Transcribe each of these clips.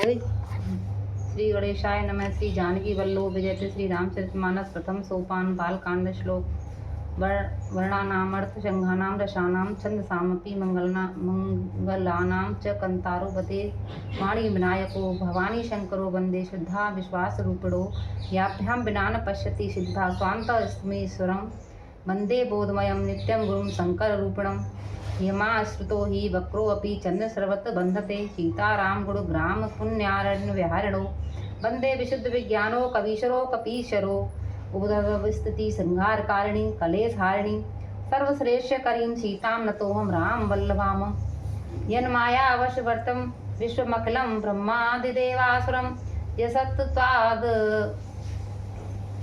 श्री गणेशाय नमः। श्री जानकी वल्लभ विजयते श्री रामचरितमानस प्रथम सोपान बालकांड श्लोक वर्णानामर्थ शंघानां रसानां छंदसामपि मंगलानां च कंतारो वदे वाणी विनायको भवानी शंकरो वंदे श्रद्धा विश्वास रूपिणो याभ्यां विना न पश्यति सिद्धा स्वान्तस्मीश्वरं वंदे बोधमयं नित्यं गुरुं शंकर रूपिणम् यमाश्रितो हि वक्रोऽपि चन्द्रस्रवत् बन्धते सीताराम गुणग्राम पुण्यारण्य विहारिणो वन्दे विशुद्ध विज्ञानो कवीशरो कपीशरो उदविस्तति श्रृंगारकारिणी कलेशहारिणी सर्वश्रेष्ठ करीं सीतां नतोऽहं राम वल्लभाम यन्माया वशवर्तं विश्वमखिलं ब्रह्मादिदेवासुरं यसत्त्वाद्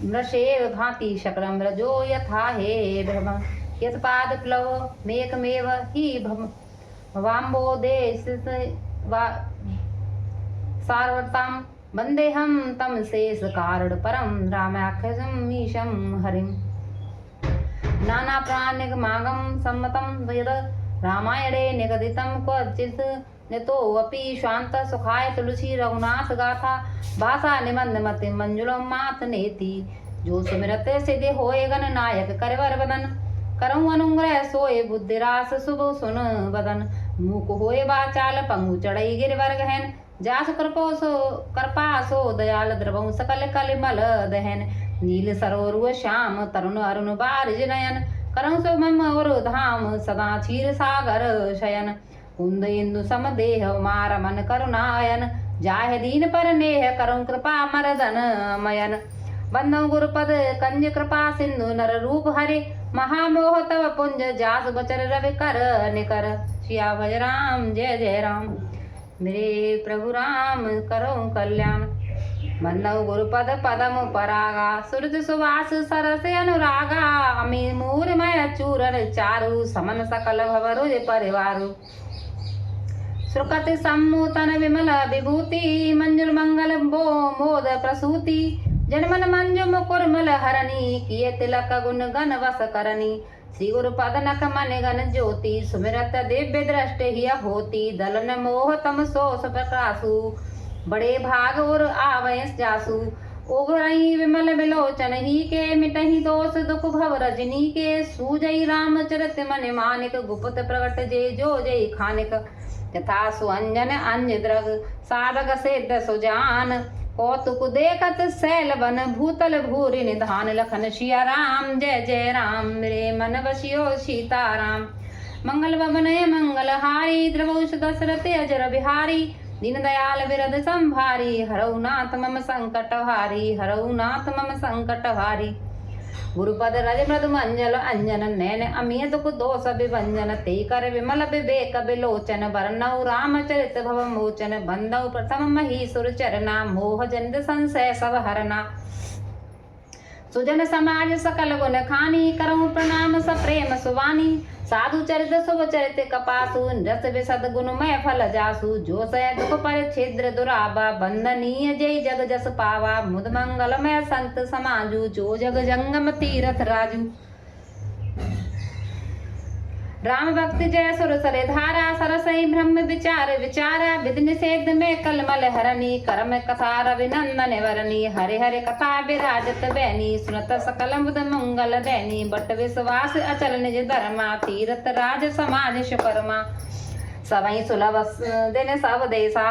मृषेव भाति शकलं रजो यथा हे ब्रह्म यत्पादप्लव मेकमेव हि भवाम्बोधे सारवतां वन्देऽहं तं शेषकारणपरं रामाख्यमीशं हरिं नानाप्राण्यगमागं सम्मतं यद् रामायणे निगदितं क्वचित् नितोऽपि शान्तसुखाय तुलसी रघुनाथ गाथा भाषा निबन्धमति मंजुलं मात नेति जो सुमिरत सिद्धि होए गणनायक करवर वदन करऊँ अनुग्रह सोए बुद्धिरास शुभ सुन बदन मूक होए बाचाल पंगु चढ़ई गिरवर गहन जास कृपा सो दयाल द्रवं सकल कलिमल दहन नील सरोवर श्याम तरुण अरुण बारिज नयन करऊँ सो मम और धाम सदा क्षीर सागर शयन कुंद इंदु समदेह मार मन करुणायन जाह दीन पर नेह करऊँ कृपा मरदन मयन बंदो गुरुपद कंज कृपा सिंधु नर रूप हरे महामोह तव पुंज जास बचर रवि कर निकर सिया भज राम जय जय राम मेरे प्रभु राम करो कल्याण बंदो गुरुपद पदम परागा सूरज सुवास सरस अनुरागा अमी मूर मय चूरन चारु समन सकल भवरुज परिवारु सुकृति सम्मूतन विमल विभूति मंजुल मंगल बो मोद प्रसूति जनमन मंजु मुकुरमल हरणी किए तिलक गुण गण वस करनी श्री गुरु पद नख मन गण ज्योति सुमिरत दिव्य दृष्टि हिय होती दलन मोह तम सोस प्रकाशु बड़े भाग और आवयस जासु उगरई विमल विलोचन ही के मिटही दोष दुख भव रजनी के सूजई रामचरित मन मानिक गुप्त प्रगट जे जो जय खानिक यथा सुअंजन अंज द्रग साधक सिद्ध सुजान कौतुक देखत सैल बन भूतल भूरि निधान लखन सिया राम जय जय राम मेरे मन बसियो सीताराम मंगल भवनय मंगल हारी द्रवौष दशरथ अजर बिहारी दीन दयाल विरद संभारी हरऊ नाथ मम संकट हारी हरऊ नाथ मम संकट हारी गुरुपद रज मृदु मंजल अंजन नैन अमीय दुख दोष विभंजन ते कर विमल विवेक विलोचन वर्णौ रामचरित भव मोचन बंदौ प्रथम महीसुर चरना मोह जनित संशय सब हरना सुजन समाज सकल गुण खानी करऊँ प्रणाम सप्रेम सुवानी साधु चरित शुभ चरित कपासु रस विशद गुणमय फल जासु जो सय दुख पर छिद्र दुराबा बंदनीय जय जग जस पावा मुद मंगलमय संत समाजु जो जग जंगम तीरथ राजू राम भक्ति जय सुर सरे धारा सरसई ब्रह्म विचार विचारा विधि निषेध में कलमल हरणी कर्म कथा रविनंदन वरणी हरे हरे कथा विराजत बैनी सुनत सकल मुद मंगल दैनी बट विश्वास अचल निज धर्मा तीरथ राज समाज शुकर्मा सवई सुलभ दिन सब देसा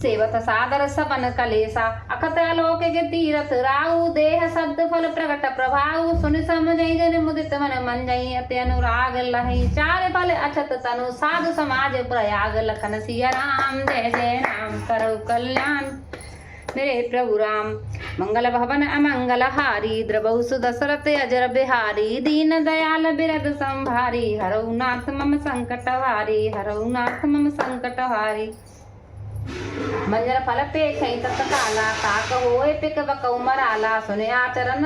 सेवत सादर सपन कलेसा अखत अलौकिक तीरथ राहु देह शब्द फल प्रकट प्रभाव सुन समझई जन मुदित मन मंजई अति अनुराग लहई चार फल अछत तनु साधु समाज प्रयाग लखन सिया राम जय जय राम करो कल्याण मेरे प्रभु राम मंगल भवन अमंगल हारी द्रवहु सुदशरथ अजर बिहारी दीन दयाल बिरद संभारी हरऊ नाथ मम संकट हारी हरऊ नाथ मम संकट हारी मंजर फल पे खई तत्काला ताक होए पिक बकौ मराला सुने आचरण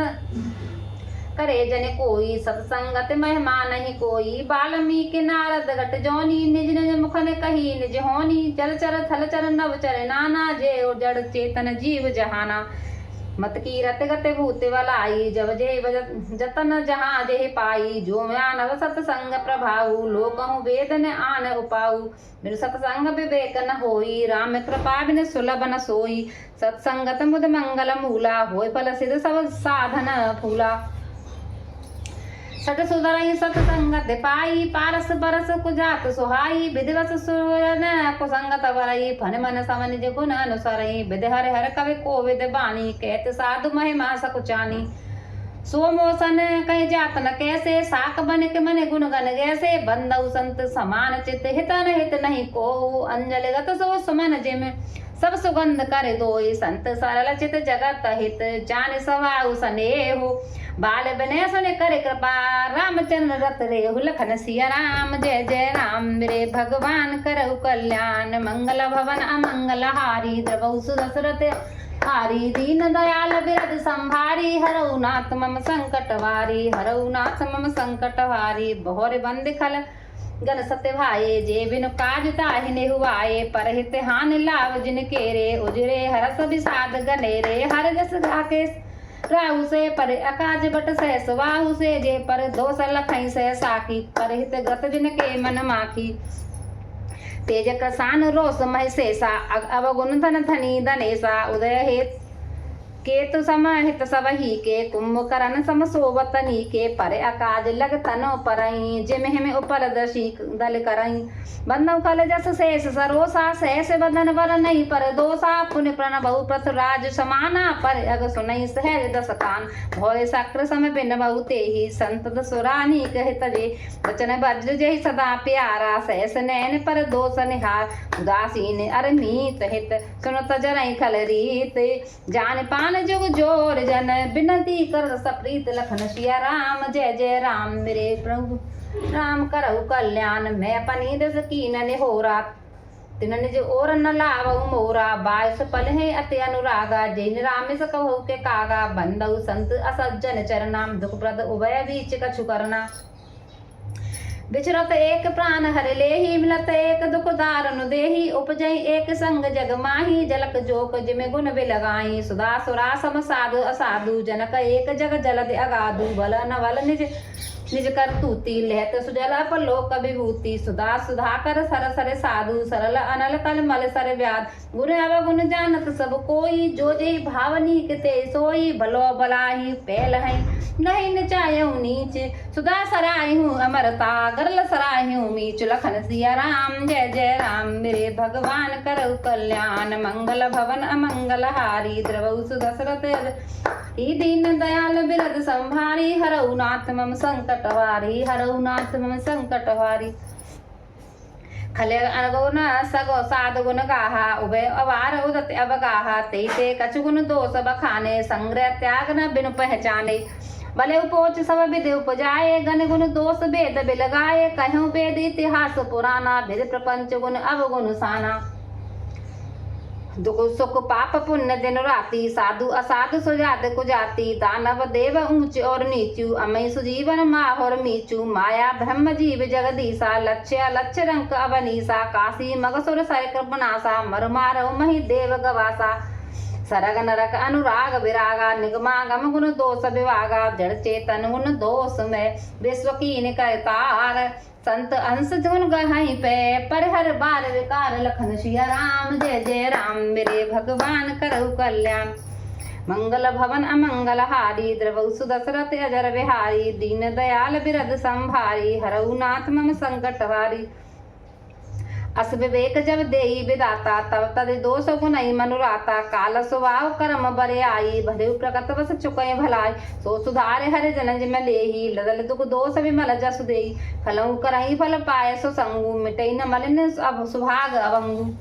करे जन कोई सत्संगत महिमा नहीं कोई बाल्मीकि नारद घट जोनी निज निज मुखन कही निज होनी चर चर थल चर नव चर नाना जे जड़ चेतन जीव जहाना मत की रत गते भूत वलाई जब जे जतन जहाँ जे पाई जो मानव सत्संग प्रभाऊ लोकहु वेद न आन उपाऊ बिनु सत्संग विवेक न होई राम कृपा बिन सुलभ न सोई सत्संगत मुद मंगल मूला होय फल सिद्ध सब साधन फूला सत सुधरई सत्संगत पाई पारस बरस कुजात सुहाई विधिवत सुरन कुसंगत वरई फन मन समन निज गुण अनुसरई विधि हर हर कवि कोविद बानी कहत साधु महिमा सकुचानी सोमोसन कहीं जात न कैसे साक बन के मन गुण गन गैसे बंदऊ संत समान चित हित न हित नहीं को अंजलि गत सो सुमन जिम सब सुगंध कर दोई संत सरल चित जगत हित जान सवाऊ स्नेहु बाल बने सुन कर कृपा रामचंद्र रत रेहु लखन सिया राम जय जय राम मेरे भगवान करहु कल्याण मंगल भवन अमंगल हारी द्रवहु सुदशरथ हारी दीन दयाल बिरद संभारी हरऊ नाथ मम संकट वारी हरऊ नाथ मम संकट हारी बहुर बंद खल गन सत्य भाए जे बिनु काज ताहि ने हुआए परहित हान लाभ जिन केरे उजरे हरस विषाद गनेरे हर जस गाके राहु से पर अकाज बट सह सुवाहु से जे पर दोष लखई से साखी परहित गत जिन के मन माखी तेज कसान रोष मह शेषा अवगुण धन धनी धनेशा उदय हेत केतु समाहित सबही के कुंभकर्ण सम सोवतनी के पर अकाज लग तनो परई जिम हिम उपल दशी दल करई बंदव कल जस शेष सरोसा सहस बदन वर नहीं पर दोषा पुण्य प्रण बहु पृथ्वीराज समाना पर अग सुनई सहज दस कान भोरे सक्र सम बिन बहु तेहि संत सुरानी कह तजे वचन वज्र जय सदा प्यारा सहस नैन पर दोष निहार उदासीन अरमीत हित सुनत जरई खल रीत जान पान जुग जोर जन बिनती कर सप्रीत लखन सिया राम जय जय राम मेरे प्रभु राम करहु कल्याण मैं पनी दस कीन निहोरा तिन निज और न लावहु मोरा बायस पल है अति अनुरागा जैन रामेश कहु के कागा बंदउ संत असज्जन चरनाम दुख प्रद उभय बीच कछु करना बिचरत एक प्राण हर लेहि मिलत एक दुख दारुन देहि उपजई एक संग जग माही जलक जोक जिमे गुण बिलगाई सुधा सुरा सम साधु असाधु जनक एक जग जलद अगाधु बल न बल निज निज कर तूती लहत सुजल अपलोक विभूति सुधा सुधाकर सर सर साधु सरल अनल कल मल सर व्याध गुण अवगुण जानत सब कोई जो जय भावनी के सोई भलो बलाही पहल है नहीं नचायऊ नीच सुधा सराय हूँ अमरता गरल सराय हूँ मीच लखन सिया राम जय जय राम मेरे भगवान करहु कल्याण मंगल भवन अमंगल हारी द्रवहु सुदशरथ ही दीन दयाल बिरद संभारी हरऊ नाथ मम संकट वारी हरऊ नाथ मम संकट वारी खले अगुण सगो साध गुण गाहा उभय अवार उदत अवगाहा ते कछु गुण दोष बखाने संग्रह त्याग न बिनु पहचाने भले उपोच सब विधि उपजाए गण गुण दोष वेद बिलगाए कहूँ वेद इतिहास पुराना भेद प्रपंच गुण अवगुण साना दुख सुख पाप पुण्य दिन राति साधु असाधु सुजात कुजाति दानव देव ऊंच और नीचू अमय सुजीवन माहौर मीचू माया ब्रह्म जीव जगदीसा लक्ष्य लक्ष्य रंक अवनीसा काशी मगसुर सर कृपनासा मर मारव मही देव गवासा सरग नरक अनुराग विरागा निगमागम गुण दोष विवागा जड़ चेतन गुण दोष में विश्व कीन करतार संत अंश धुन गहाई पे पर हर बार विकार लखन सिया राम जय जय राम मेरे भगवान करहु कल्याण मंगल भवन अमंगल हारी द्रवहु सुदशरथ अजर बिहारी दीन दयाल बिरद संभारी हरऊ नाथ मम संकट हारी अस विवेक जब देई विदाता तब तद दोष गुनई मनुराता काल स्वभाव कर्म बरे आई भरे प्रकट बस चुकय भलाई सो सुधारे हरि जन जिम लेही लदल दुख दोष विमल जस देई फलऊ करई फल पाय सो संगु मिटई न मलिन अब सुभाग अवंगु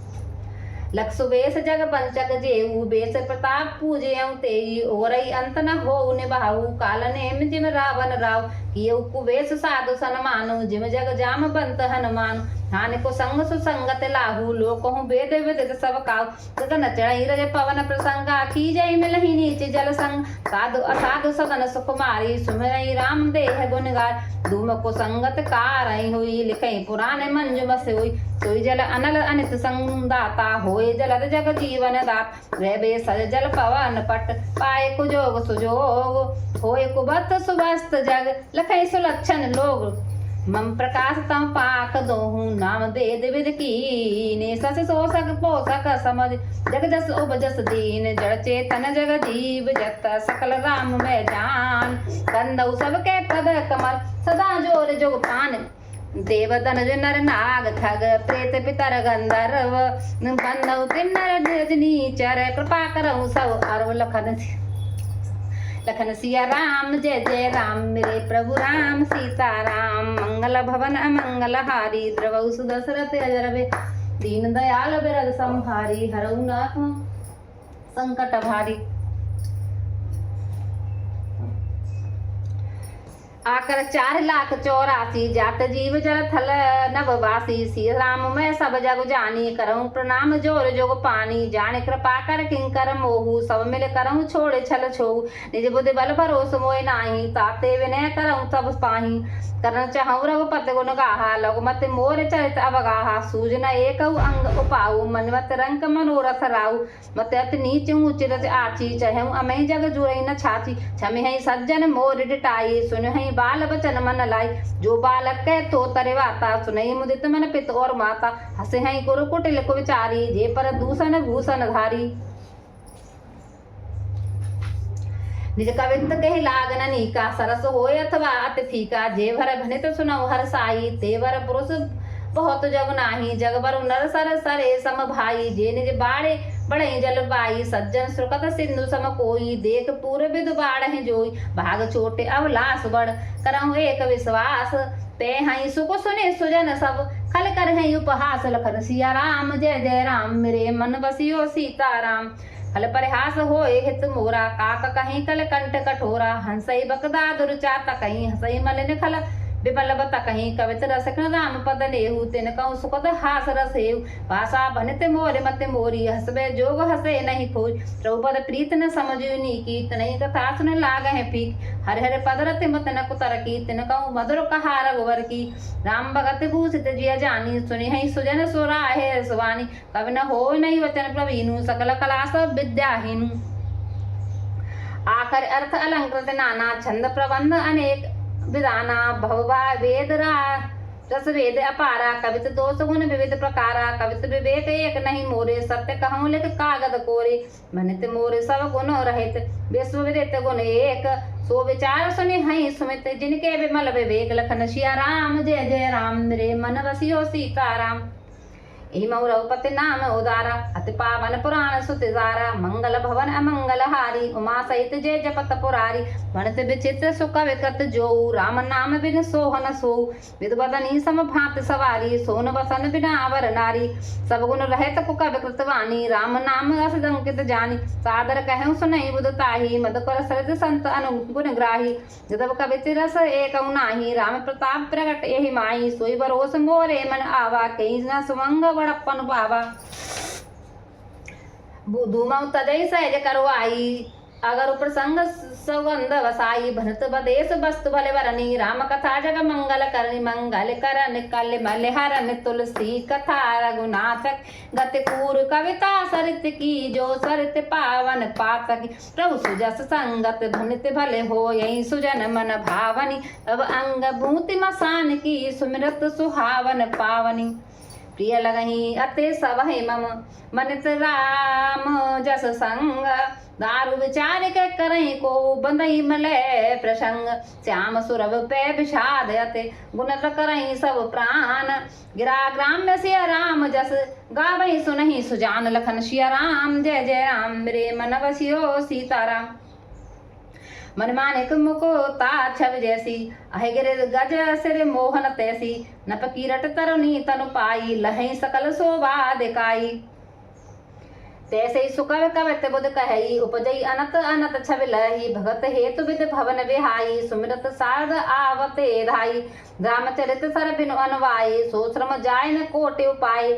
लख सुबेश जग पंचक जेऊ बेस प्रताप पूजे तेई ओरई अंत न हो निभाऊ काल नेम जिम रावण राव किए कुबेश साधु सनमानु जिम जग जाम बंत हनुमान हानि को संग सुसंगत लाहू लोक हूँ वेद विदित सब काहू गगन चढ़ई रज पवन प्रसंगा की जय मिलहि नीच जल संग साधु असाधु सदन सुकुमारी सुमिरई राम देह गुणगार धूम को संगत कारई हुई लिखई पुराण मंजु बस हुई सोई जल अनल अनित संदाता होए जलद जग जीवन दात रहे सज जल पवन पट पाए कुजोग सुजोग होए कुबत सुबस्त जग लखई सुलक्षण लोग मम प्रकाश तम पाक दोहू नाम वेद विद कीने सस सोसक पोसक समझ जग जस उपजस दीन जड़ चेतन जग जीव जत सकल राम में जान कंदऊ सबके पद कमल सदा जोर जोग पान देव धनुज नर नाग खग प्रेत पितर गंधर्व बंदऊ किन्नर रजनी चर कृपा करऊँ सब अरव लखन सिया राम जय जय राम मेरे प्रभु राम सीता राम मंगल भवन अमंगल हारी द्रवऊ सुदशरथ अजरवे दीन दयाल बिरद संहारी हरऊ नाथ संकट भारी आकर 4,84,000 जात जीव जल थल नववासी श्री राम मैं सब जग जानी करऊँ प्रणाम जोर जोग पानी जाने कृपा कर किंकर मोहू सब मिल करऊँ छोड़े छल छोऊ निज बुद्धि बल भरोस मोय नाही ताते विनय करऊँ तब पाही करन चाहूँ रघुपति गुण गाहा लघुमति मोर चरित अवगाहा सूजना एक अंग उपाऊ मनमत रंक मनोरथ राऊ मत अति नीच ऊंच रज आची चहूँ अमय जग जुरई न छाची छमि हई सज्जन मोर डिटाई सुन हई बाल बचन मन लाई जो बालक कह तो तरे वाता सुनई मुदित मन पित और माता हसे हई गुरु कुटिल को विचारी जे पर दूषण भूषण धारी निज कवित्व कही लागन नीका सरस होय अथवा अति फीका जे भर भनित सुनऊ हर साई तेवर पुरुष बहुत जग नाही जग बर नर सर सरे सम भाई जे निज बाड़े बड़े जल बाई सज्जन सुकृत सिंधु सम कोई देख पूर्व विद बाढ़ जोई भाग छोटे अवलास बड़ करऊँ एक विश्वास ते हई सुख सुने सुजन सब खल कर हई उपहास लखन सिया राम जय जय राम मेरे मन बसियो सीता राम खल परिहास होए हित मोरा काक कहीं कल कंठ कठोरा हंसई बकदा दुर्चाता कहीं हंसई मलिन खल विमल बता कहीं कवित रसकन राम पद नेहु तिन कहूँ सुखद हास रसेहु भाषा भनित मोर मत मोरी हसबे जोग हसे नहीं खोई प्रभुपद प्रीत न समझु नीकी तनई कथा सुन लाग है पीक हर हर पद रति मत न कुतर की तिन कहूँ मधुर कहा रघुवर की राम भगत भूषित जिया जानी सुनि हई सुजन सुराहे सुवानी कवि न हो नहीं वचन प्रवीणु सकल कला सब विद्याहीनु आखर अर्थ अलंकृत नाना छंद प्रबंध अनेक विदाना भवभा वेद रस वेद अपारा कवित दोष गुण विविध प्रकारा कवित विवेक एक नहीं मोरे सत्य कहूँ लिख कागद कोरे भनित मोरे सब गुण रहित विश्व विदित गुण एक सो विचार सुनि हई सुमित जिनके विमल विवेक लखन सिया राम जय जय राम मेरे मन बसियो सीता राम मऊ रघुपति नाम उदारा अति पावन पुराण सुतिजारा मंगल भवन अमंगल हारी उमा सहित जय जपत पुरारी भणत विचित्र सुख विकृत जो राम नाम बिन सोहन सो विदवदनी सम भात सवारी सोन बसन बिना अवर नारी सब गुण रहत कुक विकृत वाणी राम नाम अस अंकित जानी सादर कहूँ सुनई बुधताही मधुकर सरित संत अनुगुण ग्राही जदव कवित रस एक नाही राम प्रताप प्रगट यही माही सोई बरोस मोरे मन आवा कई न सुमंग बड़प्पन बाबा धूमऊ तजई सहज करवाई अगर प्रसंग सौगंध वसाई भरत बदेश वस्तु भले वरनी राम कथा जग मंगल करनी मंगल करन कल मलहरन तुलसी कथा रघुनाथ गति कूर कविता सरित की जो सरित पावन पातक प्रभु सुजस संगत भनित भले हो यही सुजन मन भावनी अब अंग भूति मसान की सुमिरत सुहावन पावनी प्रिय लगही अति सभहि मम मनित राम जस संग दारु विचार के करई को बंदई मले प्रसंग श्याम सुरभ पे विषाद अते गुण करई सब प्राण गिरा ग्राम्य सिया राम जस गावई सुनहि सुजान लखन सिया राम जय जय राम मेरे मन बसियो सीताराम मन मानिक मुकुता छवि जैसी अहिगिर गज सिर मोहन तैसी नप कीरट तरुणी तनु पाई लहई सकल शोभा दिखाई तैसे ही सुकव कवित बुध कहई उपजई अनत अनत छबिलही भगत हेतु विद भवन विहाई सुमिरत सारद आवते धाई रामचरित सर बिनु अनवाई सो श्रम जाय न कोटि उपाय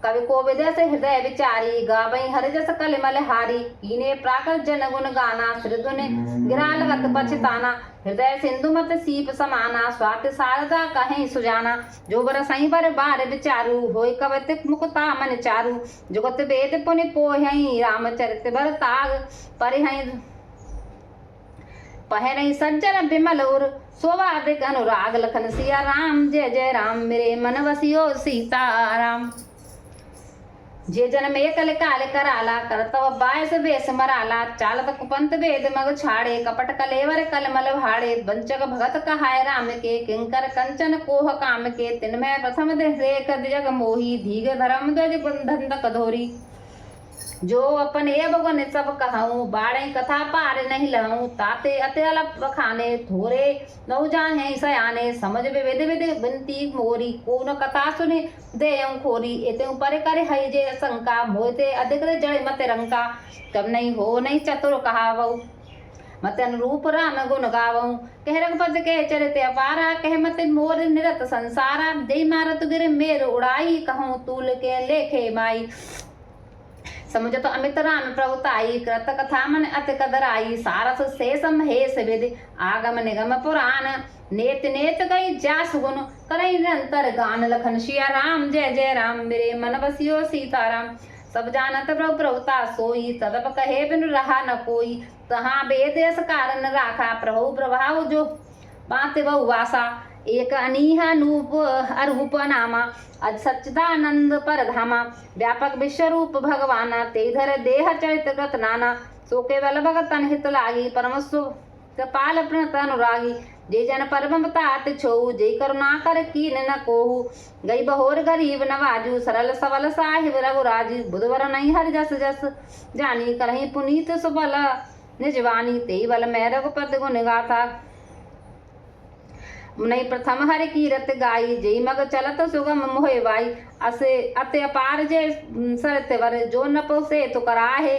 कवि कोविद से हृदय विचारी गावई हरिजस कलिमल हारी कीने प्राकृत जन गुण गाना श्रीधुनि गिरा लगत पछताना हृदय सिंधु मत सीप समाना स्वाति शारदा कहीं सुजाना जो बर सही बर बार विचारू होय कवित मुकुता मन चारू जुगत वेद पुनि पोहई रामचरित बर ताग परिहई पहनई सज्जन विमल उर सोवादिक अनुराग लखन सिया राम जय जय राम मेरे मन वसियो सीता राम जे जन्म कल काल कराला करतव बायस वेश मराला चालत कुपंत वेद मग छाड़े कपट कलेवर कलमल भाड़े वंचक भगत कहाय राम के किंकर कंचन कोह काम के तिनमय प्रथम देख जग मोही धीग धर्म ध्वज बंधन कधोरी जो अपन ये भगवान सब कहूँ बाड़े कथा पार नहीं लहूँ ताते अते अलप बखाने थोरे नौ जाने सयाने समझ विविध विधि बिनती मोरी कौन कथा सुने दे खोरी एते ऊपर करे हई जे शंका मोते अधिक जड़ मत रंका कब नहीं हो नहीं चतुर कहावऊ मत अनुरूप राम गुण गावऊ कह रघुपति के चरित अपारा कह मत मोर निरत संसारा दे मारत गिर मेर उड़ाई कहूँ तूल के लेखे माई समुझ तो अमित राम प्रभुताई कृत कथा मन अति कदराई सारस शेष महेश विधि आगम निगम पुराण नेत नेत गई जास गुण करई निरंतर गान लखन सिया राम जय जय राम मेरे मन बसियो सीताराम सब जानत प्रभु प्रभुता सोई तदप कहे बिनु रहा न कोई तहाँ वेद यस कारण राखा प्रभु प्रभाव जो बात बहु वासा एक अनीहा नूप अरूप नामा अज सच्चिदानंद पर धामा व्यापक विश्वरूप भगवाना तेधर देह चरित कृत नाना सो केवल भगतन हित लागी परमस्व कृपाल प्रणत अनुरागी जे जन परम तात छोऊ जे करुणा कर कीन न कोहू गई बहोर गरीब नवाजू सरल सबल साहिब रघुराजी बुधवर नहीं हर जस जस जानी करही पुनीत सुबल निजवानी ते बल मैं रघुपति गुण गाथा नहीं प्रथम हरि कीरत गाई जय मग चलत सुगम मोहे वाई असे अति अपार जे सरत वर जो न पोसे तो कराहे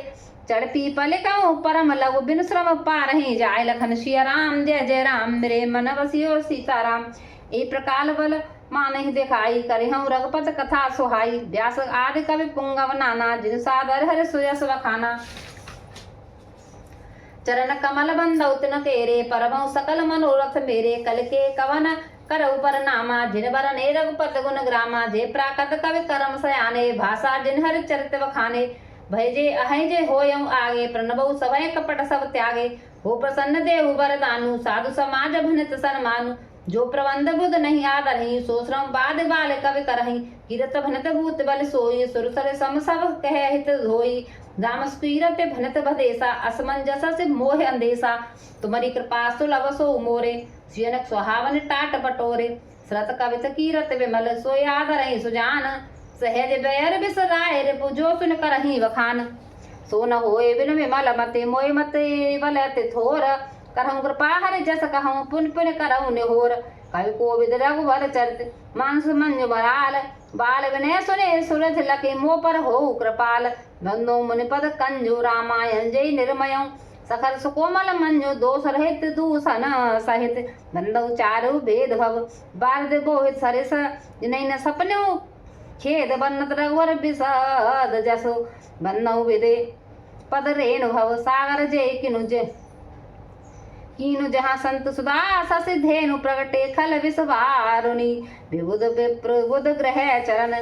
चढ़ पीपल कहूँ परम लघु बिन श्रम पारही जाय लखन सिया राम जय जय राम मेरे मन बसियो सीताराम ए प्रकार बल मानहि दिखाई करहूँ रघुपत कथा सुहाई व्यास आदि कवि पुंगव नाना जिन सादर हर सुयस वखाना चरण कमल बंदौ तिन केरे परमौ सकल मनोरथ मेरे कल के कवन करऊ पर नामा जिन बर ने रघुपत गुण ग्रामा जे प्राकृत कवि करम सयाने भाषा जिन हर चरित वखाने भय जे अहै जे होयं आगे प्रणबौ सभय कपट सब त्यागे हो प्रसन्न देहु वरदानु साधु समाज भनित सन्मानु जो प्रबंध बुध नहीं आदरही सो श्रम बाद बाल कवि करही कीरत भनत भूत बल सोई सुरसर सम सब कह हित धोई राम स्कीरत भनत भदेसा असमंजस से मोह अंदेसा तुम्हारी कृपा सुलभ सो मोरे सियनक सुहावन टाट पटोरे श्रत कवित कीरत विमल सोय आदरही सुजान सहज बैर बिसराय रिपु जो सुन करही वखान सो न होए बिन विमल मते मोय मते बलते थोर करहूँ कृपा हरि जस कहूँ पुन पुन करहूँ निहोर कवि कोविद रघुवर चरित मानस मंजु बराल बाल विनय सुने सुरथ लके मोह पर हो कृपाल बंदो मुनिपद कंजु रामायण जय निर्मय सखर सुकोमल मंजु दोष रहित दूषण सहित बंदो चारु भेद भव बारद बोहित सरिस जिनहि न सपनु खेद बन्नत रघुवर विषद जसो बंदो विदे पद रेणु भव सागर जय कीनु जहाँ संत सुधा ससि धेनु प्रगटे खल विषवारुणी विबुध विप्र बुध ग्रह चरण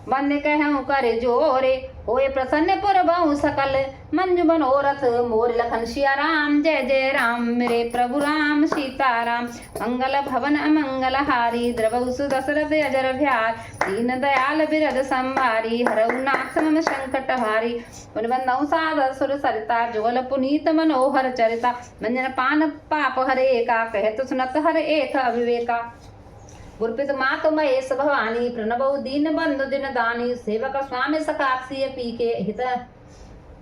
बंद कहूँ कर जोरे होए प्रसन्न पुर बहु सकल मंजु मनोरथ मोर लखन सिया राम जय जय राम मेरे प्रभु राम सीताराम मंगल भवन अमंगल हारी द्रवहु सुदशरथ अजर भ्यार दीन दयाल बिरद संभारी हरऊ नाथ मम संकट हारी पुनबंधौ सादर सुर सरिता जुगल पुनीत मनोहर चरिता मंजन पान पाप हरे का कहत सुनत हर एक अविवेका गुरपित मात महेश भवानी प्रणबौ दीन बंधु दिन दानी सेवक स्वामी सखाक्षी पी के हित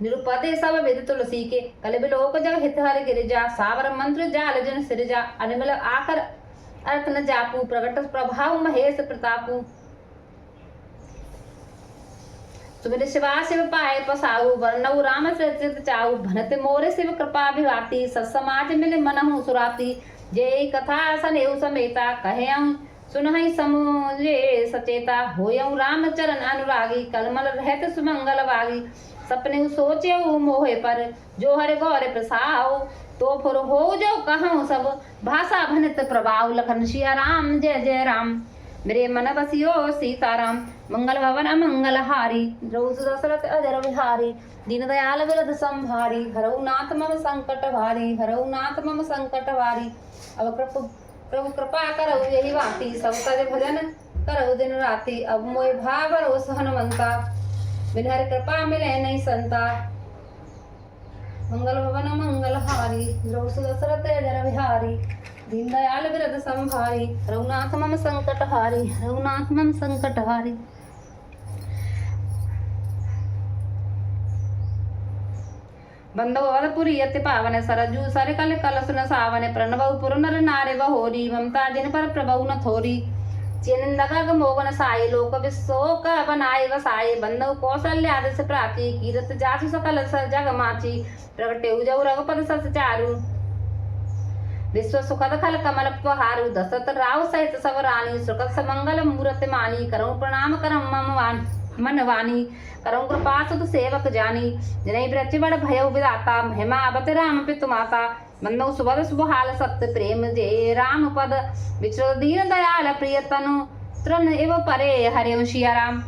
निरुपते सब विद तुलसी के कल बिलोक जग हित हर गिरिजा सावर मंत्र जाल जन सिरजा अनिमल आकर अर्थ न जापू प्रगट प्रभाव महेश प्रतापू सुमिर शिवा शिव पाए पसाऊ वर्णऊ राम चित चाऊ भनत मोरे शिव कृपा विभाती सत्समाज मिले मनहु सुराती जय कथा सनेऊ समेता कहे सुनहि समुझे सचेता होयऊ राम चरण अनुरागी कलमल रहत सुमंगल वागी सपने सोचे मोहे पर जो हरे गौर प्रसाओ तो फुर हो जो कहूँ सब भाषा भनित प्रभाव लखन सिया राम जय जय राम मेरे मन बसियो सीताराम मंगल भवन अमंगल हारी रोज दशरथ अजर विहारी दीन दयाल विरद संभारी हरऊ नाथ मम संकट भारी हरऊ नाथ मम संकट भारी अब प्रभु कृपा करऊ यही वाती सब तज भजन करऊ दिन राती अब मोय भाव रोस हनुमंता बिन हरि कृपा मिले नहीं संता मंगल भवन मंगल हारी रोस दशरथ अजर विहारी दीन दयाल विरद संभारी रघुनाथ मम संकट हारी रघुनाथ मम संकट हारी। बंदो अवधपुरी अति पावन सरजू सर कल कलश न सावन प्रणव पुर नर नारे बहोरी ममता जिन पर प्रभु न थोरी चिनिंदक मोगन साई लोक विशोक बनाए वसाए बंदो कौशल्यादि से प्राची कीरत जासु सकल जग माची प्रगटे उजऊ रघुपद सस चारु विश्व सुखद खल कमल पहारु दशरथ राव सहित सब रानी सुखद समंगल मूर्ति मानी करऊं प्रणाम करम मम मन वानी करऊं कृपा सुत सेवक जानी जनै ब्रज बड़ भयउ विदाता महिमा अवत राम पितु माता मन्नौ सुबद सुबहाल सत्य प्रेम जे राम पद विचर दीन दयाल प्रिय तनु तृण एव परे हरिओ सिया राम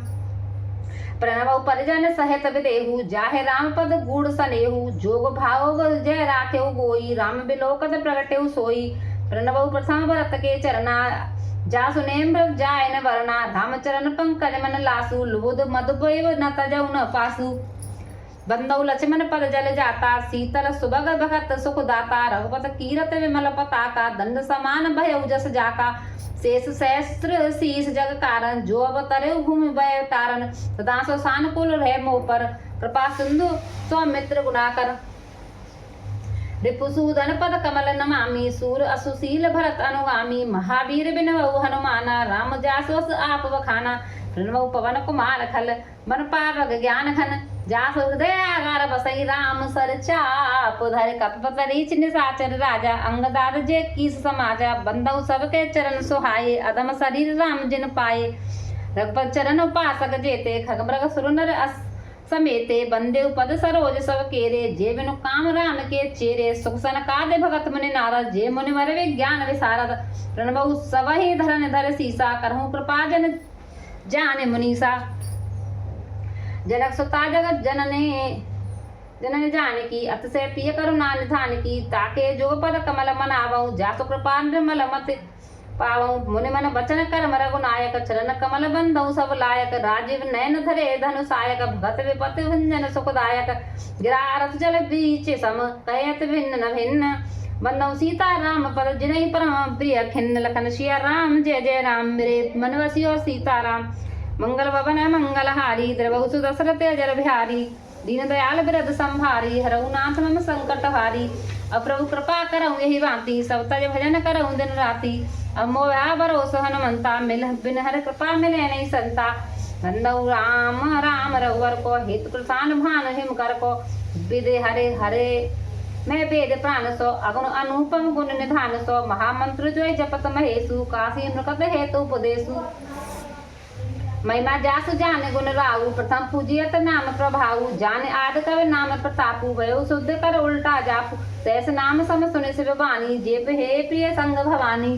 प्रणव परिजन सहित विदेहु जाहे राम पद गूढ़ सनेहु जोग भाव जय राखेउ गोई राम बिलोकत प्रगटेउ सोई प्रणव प्रथम भरत के चरना जासु नेम्र जाय न वरना राम चरण पंकज मन लासु लुबुद मधुबैव न तजौ न पासु बंदौ लक्ष्मण पद जल जाता शीतल सुभग भगत सुख दाता रघुपत कीरत विमल पताका दंड समान भयउ जस जाका शेष सहस्त्र शीस जग कारण जो अवतरे भूमि भय तारण सदा सो सानुकूल रहे मोह पर कृपा सिंधु सौमित्र गुणाकर रिपुसूदन पद कमल नमामि सूर असुशील भरत अनुगामी महावीर बिनवउ हनुमाना राम जासोस आप बखाना प्रणव पवन कुमार खल मन पावक ज्ञान घन जासु हृदय आगार बसई राम सर चाप धर कपत रीच निसाचर राजा अंगदार जे कीस समाजा बंदौ सबके चरण सुहाए अदम शरीर राम जिन पाए रघुपत चरण उपासक जेते खगमृग सुर नर समेते बंदे पद सरोज सब केरे जे बिनु काम राम के चेरे सुख सनकादे भगत मुनि नारद जे मुनि वर विज्ञान विशारद प्रणव सबहि धरन धर सीसा करहु कृपा जन जाने मुनीसा जनक सुता जगत जनने जानकी अतिशय प्रिय करुणा निधान की ताके जो पद कमल मनावऊ जासु कृपा निर्मल मत पावऊ मुनि मन बचन कर्म रघुनायक चरण कमल बंदऊ सब लायक राजीव नयन धरे धनुषायक भगत विपति भंजन सुखदायक गिरारथ जल बीच सम कहत भिन्न न भिन्न बंदऊ सीता राम पद जिनहि परम प्रिय खिन्न लखन सिया राम जय जय राम मेरे मन वसियो सीता राम मंगल भवन मंगल हारी द्रवहु सुदशरथ अजर बिहारी दीन दयाल बिरद संभारी हरऊ नाथ मम संकट हारी अब प्रभु कृपा करऊँ यही भांति सब तज भजन करऊँ दिन राति अब मोया भरोस हनुमंता मिल बिन हर कृपा मिले नहीं संता बंदऊ राम राम रघुवर को हित प्रसान भान हिम कर को विदे हरे हरे मैं वेद प्राण सो अगुण अनुपम गुण निधान सो महामंत्र जो जपत महेशु काशी नृकत हेतु उपदेशु महिमा जासु जाने गुण राहु प्रथम पूजियत नाम प्रभाऊ जाने आद कवि नाम प्रतापु भयो शुद्ध कर उल्टा जापु तैस नाम सम सुनि शिव वाणी जेप हे प्रिय संग भवानी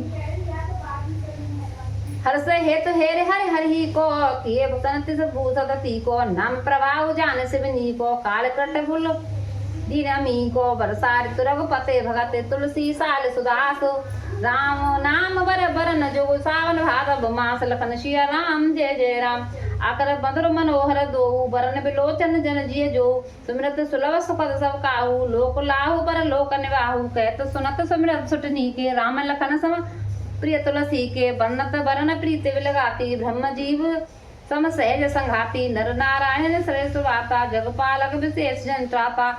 हर्ष हेतु हेरे हरि हरि को किए भूतन तिस भूसदती को नाम प्रभाऊ जाने शिव नी को काल कृट फुल दीनमी को बरसार रघुपते भगते तुलसी साल सुदास राम नाम बर बरन जो सावन भादव मास लखन सिया राम जय जय राम आकर मधुर मनोहर दो बरन बिलोचन जन जिय जो सुमिरत सुलभ सुखद सब काहू लोक लाहु पर लोक निवाहु कहत सुनत सुमिरत सुटनी के राम लखन सम प्रिय तुलसी के बरनत बरन प्रीति विलगाती ब्रह्म जीव सम सहज संघाती नर नारायण श्रेष्ठ वाता जगपालक विशेष जन त्राता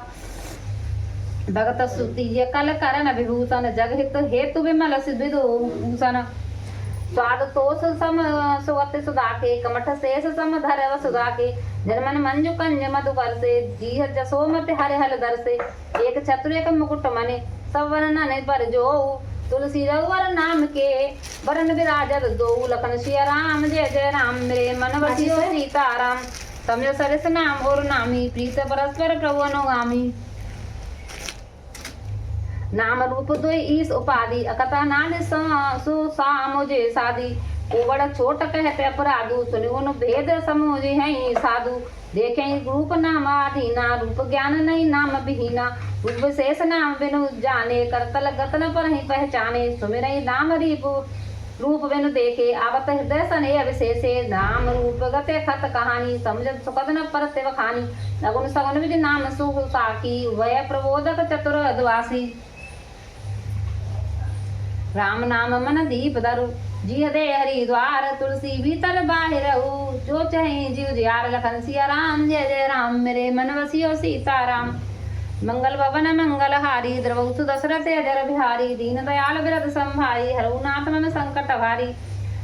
भगत स्तुति कल करण विभूषण जग हित हेतु विमल सिद्धिदो भूषण स्वाद तोष सम सुगत सुधा के कमठ शेष सम धर सुधा के जनमन मंजु कंज मधु कर से जीह जसोमत हरे हल दर से एक छत्र एक मुकुट मने सब वर्णन पर जो तुलसी रघुवर नाम के वरण विराजत दो लखन सिया राम जय जय राम मेरे मन बसियो सीताराम समझो सरस नाम और नामी प्रीत परस्पर प्रभु अनुगामी नाम रूप दो ईस उपाधि अकथा नाद सुसा मुझे साधी को बड़ा छोट कहते अपराधु सुनो भेद समोजे हैं साधु देखे रूप नाम आधीना रूप ज्ञान नहीं नाम विहीना रूप शेष नाम बिनु जाने करतल गतन पर ही पहचाने सुमिर नाम रूप बिनु देखे आवत हृदय सने अविशेषे नाम रूप गते खत कहानी समझ सुखद न परते वखानी नगुन सगुन विज नाम सुख साकी वय प्रबोधक चतुर अद्वासी राम नाम मन दीप धरु जी दे हरिद्वार तुलसी भीतर बाहिर जो चाहे जीव जियार लखन सिया राम जय जय राम मेरे मन वसियो सीताराम मंगल भवन मंगल हारी द्रवसु दशरथ अजर बिहारी दीन दयाल विरद संभारी हरुनाथ मम संकट भारी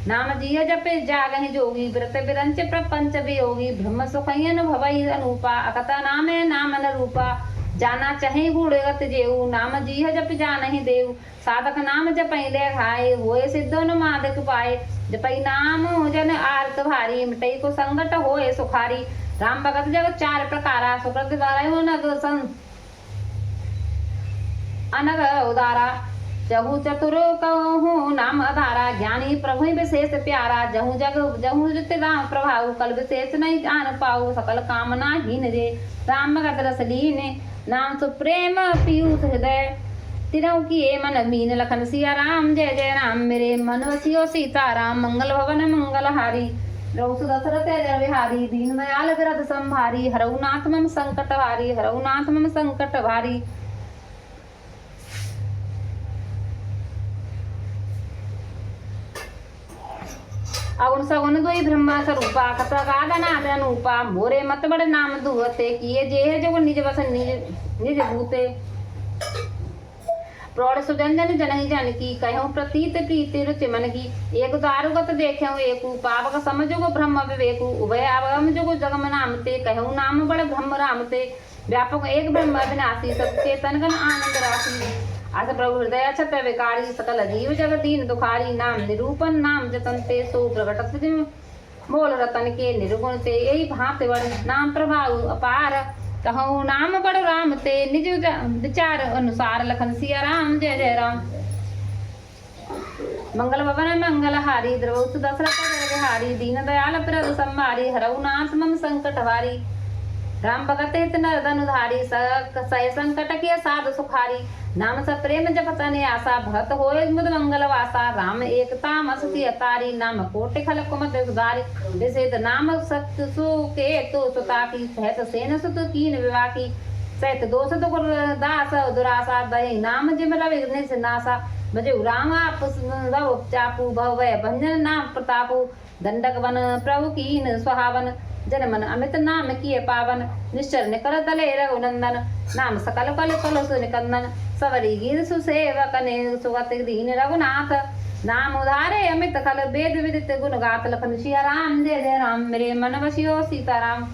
नाम जिय जपे जागहि जोगी व्रत विरंच प्रपंच वियोगी ब्रह्म सुखई अनुभवई अनुपा अकथा नामे नाम न रूपा जाना चाहे गुणगत जेऊ नाम जिह जप जानहि देव साधक नाम जपई ले खाए होए सिद्धो न मादक पाए जपई नाम जन आर्त भारी मिटई को संकट होए सुखारी राम भगत जग चार प्रकारा सुकृत द्वारा नग अनग उदारा जहु चतुर कहूँ नाम आधारा ज्ञानी प्रभु विशेष प्यारा जहु जग जहु जित राम प्रभाव कल विशेष नहीं जान पाऊ सकल कामना हीन रे राम भगत रस लीने नाम सुप्रेम पीयूष हृदय तिरऊ किए मन मीन लखन सिया राम जय जय राम मेरे मन वसियो सीताराम मंगल भवन मंगल हारी रघु दशरथ अजर बिहारी दीन दयाल विरद संभारी हरउनाथ मम संकट भारी हरउनाथ मम संकट भारी अगुण सगुण दुई ब्रह्मा स्वरूपा कथा गादनाद अनुपा मोरे मत बड़ नाम दुहते किए जेह जगु निज बस निज भूते प्रौढ़ सुजन जनहि जन की कहूँ प्रतीत प्रीति रुचि मन की एक दारुगत देखे एकु पावक समझुगु ब्रह्म विवेकु उभय अवगम जुगु जगम नामते कहूँ नाम बड़ ब्रह्म रामते व्यापक एक ब्रह्म अविनाशी सबके तनगन आनंद राशि अस प्रभु हृदय छत विकारी सकल जीव जग दीन दुखारी नाम निरूपण नाम जतन ते सो प्रगट मोल रतन के निर्गुण ते यही भांति बड़ नाम प्रभाव अपार कहूँ नाम बड़ राम ते निज विचार अनुसार लखन सिया राम जय जय राम मंगल भवन मंगल हारी द्रवसु दशरथ बिहारी दीन दयाल प्रद संभारी हरउनाथ मम संकट भारी राम भगत हित नरदनुधारी सह संकट के साध सुखारी नाम स प्रेम जपत ने आशा भक्त होए मुद मंगल वासा राम एकता मसती अतारी नाम कोटि खल कुमत सुधारी विशेष नाम सत्य सु के तो सुता की सहत सेन सुत कीन विवाकी सहित दोष दुख दास दुरासा दय नाम जिम रवि नासा बजे राम आप चापू भव भंजन नाम प्रतापु दंडक वन प्रभु कीन सुहावन जनमन अमित नाम किए पावन निश्चर निकर तले रघुनंदन नाम सकल कल कल सुनिकंदन सवरी गिर सुसेवक ने सुगत दीन रघुनाथ नाम उधारे अमित कल वेद विदित गुण गात लखन सिया राम जय जय राम मेरे मन वसियो सीताराम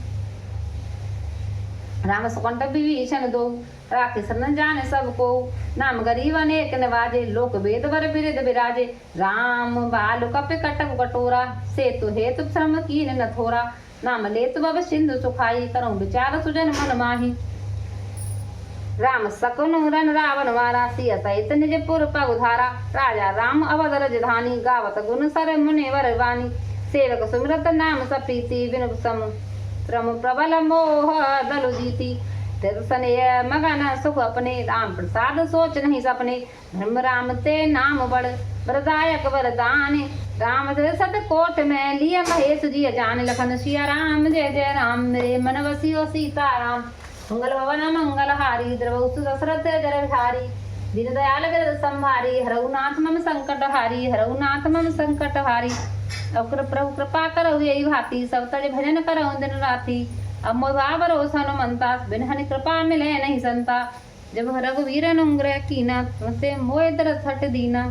राम सुकंठ विभीषण दो राखी शरण जाने सब को नाम गरीब अनेक नवाजे लोक वेद वर बिरद विराजे राम बालु कपि कटक कटोरा सेतु हेतु श्रम कीन न थोरा नाम लेतु बब सिंधु सुखाई करूं विचार सुजन मन माही राम सकुन रन रावण वारा सिय सहित निज पुर पगुधारा राजा राम अवध राजधानी गावत गुण सर मुनि वर वाणी सेवक सुमरत नाम सप्रीति विनु सम श्रम प्रबल मोह दलु जीती स्नेह मगन सुख अपने राम प्रसाद सोच नहीं सपने धर्म राम ते नाम बड़ वरदायक वरदान राम सत कोट में लिया महेश जी जान लखन सिया राम जय जय राम मेरे मन वसियो सीताराम मंगल भवन मंगल हारी द्रवसु दशरथ जर बिहारी दीन दयाल विरद संभारी हरउनाथ मम संकट हारी हरउनाथ मम संकट हारी अवकर प्रभु कृपा करो यही भांति सब तज भजन करो दिन राति अब मोभावर ओसन मनता बिन हनि कृपा मिले नहीं संता जब रघुवीर अनुग्रह कीना तुमसे मोह दरस हट दीना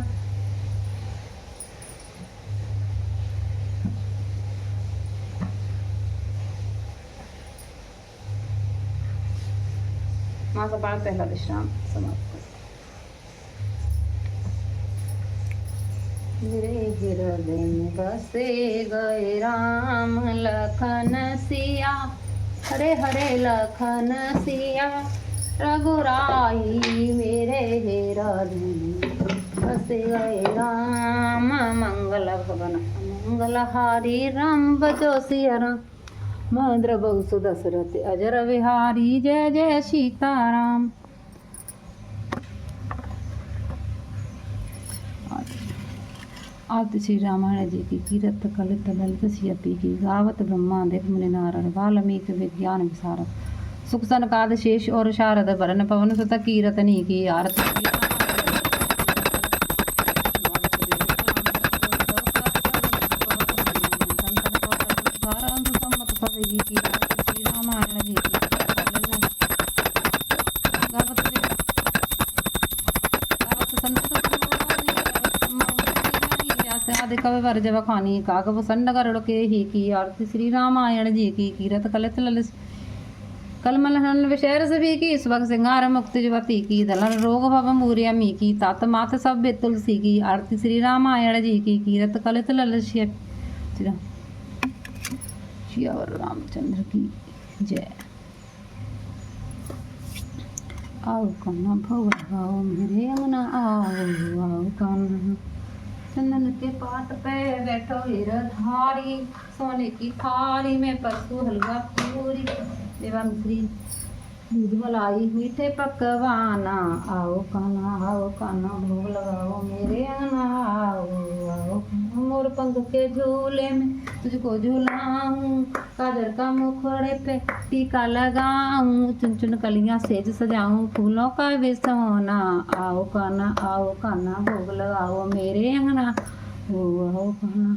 मासापाळ पहला विश्राम समाप्त। मेरे हृदय में बसे गए राम लखन सिया, हरे हरे लखन सिया रघुराई। मेरे हृदय में बसे गए राम, मंगल भवन मंगलहारी राम बजो सिया राम। महेंद्र बहु दशरथ अजर विहारी, जय जय सीताराम। आरती श्री रामायण जी की कीरत कलित ललित सियपी की, गावत ब्रह्मादेव मुनि नारद वाल्मीकि विज्ञान विशारद, सुख सनकाद शेष और शारद भरन पवन सुत कीरतनी की। आरती श्री रामायण जी की आदि कवि वर जब खानी कागव संड गरुड़ के ही की। आरती श्री रामायण जी की कीरत कलित ललित कलमल हन विशेर सभी की, सुबह सिंगार मुक्ति जुवती की, दलन रोग भव मूर्य मी की, तात मात सब तुलसी की। आरती श्री रामायण जी की कीरत कलित ललित श्यावर रामचंद्र की जय। आओ कन्ना भव मेरे अंगना, आओ आओ कन्ना चंदन के पात पे बैठो हीरधारी, सोने की थाली में परसू हलवा पूरी, एवं श्री दूध मलाई मीठे पकवाना। आओ काना भोग लगाओ मेरे अंगना, आओ मोर पंख के झूले में तुझको झूलाऊं, काजल का मुखड़े पे टीका लगाऊं, चुन चुन कलियां सेज सजाऊं, फूलों का बिसोना। आओ काना भोग लगाओ मेरे अंगना, आओ काना।